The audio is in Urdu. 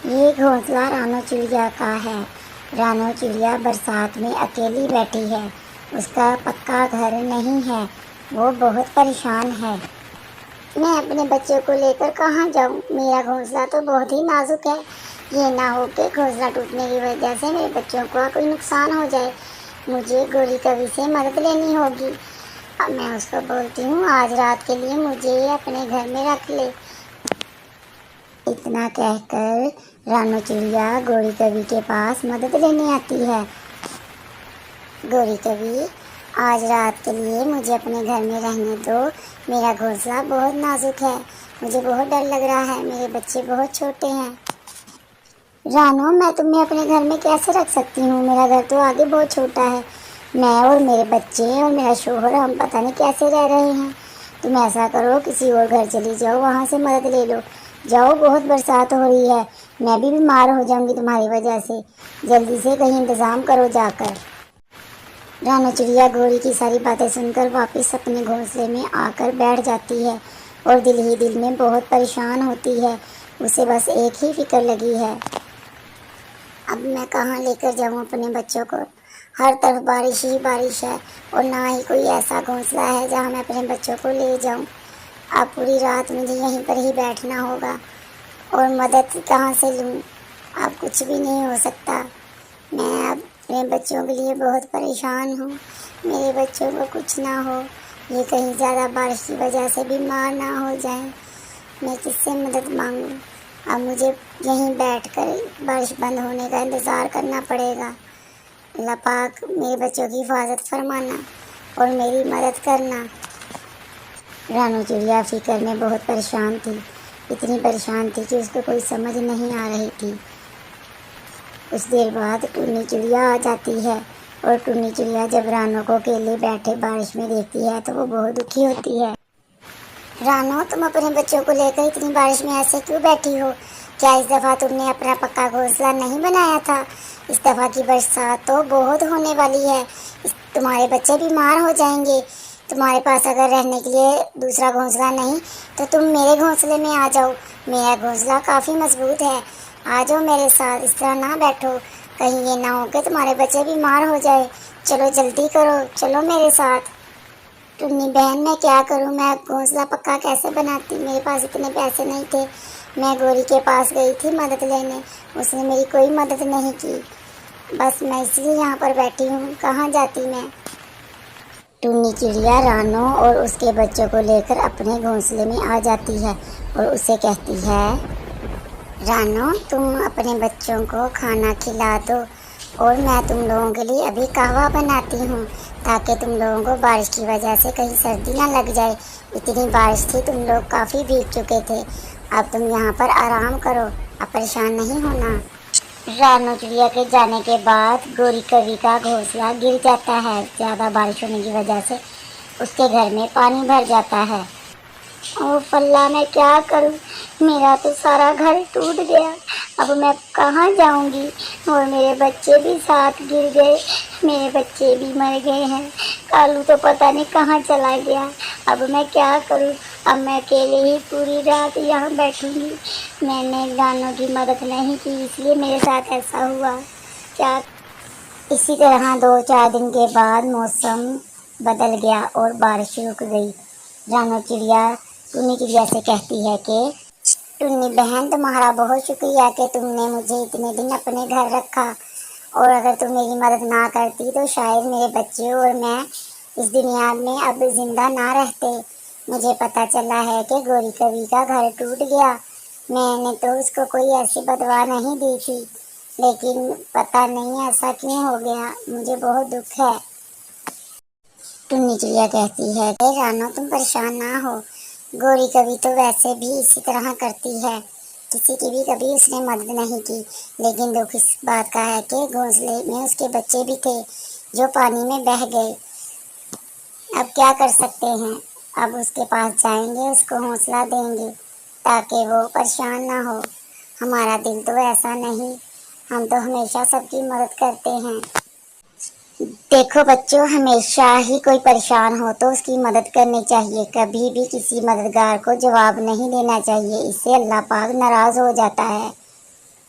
یہ گھونسلہ رانو چڑیا کا ہے۔ رانو چڑیا برسات میں اکیلی بیٹھی ہے۔ اس کا پکا گھر نہیں ہے۔ وہ بہت پریشان ہے۔ میں اپنے بچوں کو لے کر کہاں جاؤں؟ میرا گھونسلہ تو بہت ہی نازک ہے۔ یہ نہ ہو کہ گھونسلہ ٹوٹنے کی وجہ سے میرے بچوں کا کوئی نقصان ہو جائے۔ مجھے گوری کوی سے مدد لینی ہوگی۔ اب میں اس کو بولتی ہوں آج رات کے لیے مجھے اپنے گھر میں رکھ لے۔ اتنا کہہ کر رانو چڑیا گوری کوی کے پاس مدد لینے آتی ہے۔ گوری کوی، آج رات کے لیے مجھے اپنے گھر میں رہنے دو۔ میرا گھونسلہ بہت نازک ہے۔ مجھے بہت ڈر لگ رہا ہے۔ میرے بچے بہت چھوٹے ہیں۔ رانو، میں تمہیں اپنے گھر میں کیسے رکھ سکتی ہوں؟ میرا گھر تو آگے بہت چھوٹا ہے۔ میں اور میرے بچے اور میرا شوہر ہم پتہ نہیں کیسے رہ رہے ہیں۔ تم ایسا کرو، کسی اور گھر چلی جاؤ، وہاں سے مدد لے لو۔ جاؤ، بہت برسات ہو رہی ہے۔ میں بھی بیمار ہو جاؤں گی تمہاری وجہ سے۔ جلدی سے کہیں انتظام کرو جا کر۔ رانو چڑیا گوری کی ساری باتیں سن کر واپس اپنے گھونسلے میں آ کر بیٹھ جاتی ہے اور دل ہی دل میں بہت پریشان ہوتی ہے۔ اسے بس ایک ہی فکر لگی ہے، اب میں کہاں لے کر جاؤں اپنے بچوں کو؟ ہر طرف بارش ہی بارش ہے اور نہ ہی کوئی ایسا گھونسلہ ہے جہاں میں اپنے بچوں کو لے جاؤں۔ اب پوری رات مجھے یہیں پر ہی بیٹھنا ہوگا اور مدد کہاں سے لوں؟ اب کچھ بھی نہیں ہو سکتا۔ میں اب اپنے بچوں کے لیے بہت پریشان ہوں۔ میرے بچوں کو کچھ نہ ہو، یہ کہیں زیادہ بارش کی وجہ سے بیمار نہ ہو جائیں۔ میں کس سے مدد مانگوں؟ اب مجھے یہیں بیٹھ کر بارش بند ہونے کا انتظار کرنا پڑے گا۔ اللہ پاک میرے بچوں کی حفاظت فرمانا اور میری مدد کرنا۔ رانو چڑیا فکر میں بہت پریشان تھی۔ اتنی پریشان تھی کہ اس کو کوئی سمجھ نہیں آ رہی تھی۔ کچھ دیر بعد ٹنی چڑیا آ جاتی ہے اور ٹنی چڑیا جب رانو کو اکیلے بیٹھے بارش میں دیکھتی ہے تو وہ بہت دکھی ہوتی ہے۔ رانو، تم اپنے بچوں کو لے کر اتنی بارش میں ایسے کیوں بیٹھی ہو؟ کیا اس دفعہ تم نے اپنا پکا گھونسلہ نہیں بنایا تھا؟ اس دفعہ کی برسات تو بہت ہونے والی ہے۔ تمہارے بچے بیمار ہو جائیں گے۔ تمہارے پاس اگر رہنے کے لیے دوسرا گھونسلہ نہیں تو تم میرے گھونسلے میں آ جاؤ۔ میرا گھونسلہ کافی مضبوط ہے۔ آ جاؤ میرے ساتھ، اس طرح نہ بیٹھو، کہیں یہ نہ ہو کہ تمہارے بچے بیمار ہو جائے۔ چلو جلدی کرو، چلو میرے ساتھ۔ ٹنی بہن، میں کیا کروں؟ میں گھونسلہ پکا کیسے بناتی؟ میرے پاس اتنے پیسے نہیں تھے۔ میں گوری کے پاس گئی تھی مدد لینے، اس نے میری کوئی مدد نہیں کی۔ بس میں اس لیے یہاں پر بیٹھی ہوں، کہاں جاتی میں؟ ٹنی چڑیا رانو اور اس کے بچوں کو لے کر اپنے گھونسلے میں آ جاتی ہے اور اسے کہتی ہے، رانو، تم اپنے بچوں کو کھانا کھلا دو اور میں تم لوگوں کے لیے ابھی قہوہ بناتی ہوں تاکہ تم لوگوں کو بارش کی وجہ سے کہیں سردی نہ لگ جائے۔ اتنی بارش تھی، تم لوگ کافی بھیگ چکے تھے۔ اب تم یہاں پر آرام کرو، اب پریشان نہیں ہونا۔ رانو چڑیا کے جانے کے بعد گوری کوی کا گھونسلہ گر جاتا ہے۔ زیادہ بارش ہونے کی وجہ سے اس کے گھر میں پانی بھر جاتا ہے۔ اوف اللہ، میں کیا کروں؟ میرا تو سارا گھر ٹوٹ گیا۔ اب میں کہاں جاؤں گی؟ اور میرے بچے بھی ساتھ گر گئے۔ میرے بچے بھی مر گئے ہیں۔ کالو تو پتہ نہیں کہاں چلا گیا۔ اب میں کیا کروں؟ اب میں اکیلے ہی پوری رات یہاں بیٹھوں گی۔ میں نے رانو کی مدد نہیں کی، اس لیے میرے ساتھ ایسا ہوا۔ کیا اسی طرح 2-4 دن کے بعد موسم بدل گیا اور بارش رک گئی۔ رانو چڑیا ٹنی چڑیا سے کہتی ہے کہ ٹنی بہن، تمہارا بہت شکریہ کہ تم نے مجھے اتنے دن اپنے گھر رکھا، اور اگر تم میری مدد نہ کرتی تو شاید میرے بچے اور میں اس دنیا میں اب زندہ نہ رہتے۔ مجھے پتہ چلا ہے کہ گوری کوی کا گھر ٹوٹ گیا۔ میں نے تو اس کو کوئی ایسی بدوا نہیں دی تھی، لیکن پتہ نہیں ایسا کیوں ہو گیا۔ مجھے بہت دکھ ہے۔ ٹنی چڑیا کہتی ہے کہ رانو، تم پریشان نہ ہو۔ گوری کوی تو ویسے بھی اسی طرح کرتی ہے، کسی کی بھی کبھی اس نے مدد نہیں کی، لیکن دکھ اس بات کا ہے کہ گھونسلے میں اس کے بچے بھی تھے جو پانی میں بہہ گئے۔ اب کیا کر سکتے ہیں؟ اب اس کے پاس جائیں گے، اس کو حوصلہ دیں گے تاکہ وہ پریشان نہ ہو۔ ہمارا دل تو ایسا نہیں، ہم تو ہمیشہ سب کی مدد کرتے ہیں۔ دیکھو بچوں، ہمیشہ ہی کوئی پریشان ہو تو اس کی مدد کرنی چاہیے، کبھی بھی کسی مددگار کو جواب نہیں دینا چاہیے، اس سے اللہ پاک ناراض ہو جاتا ہے۔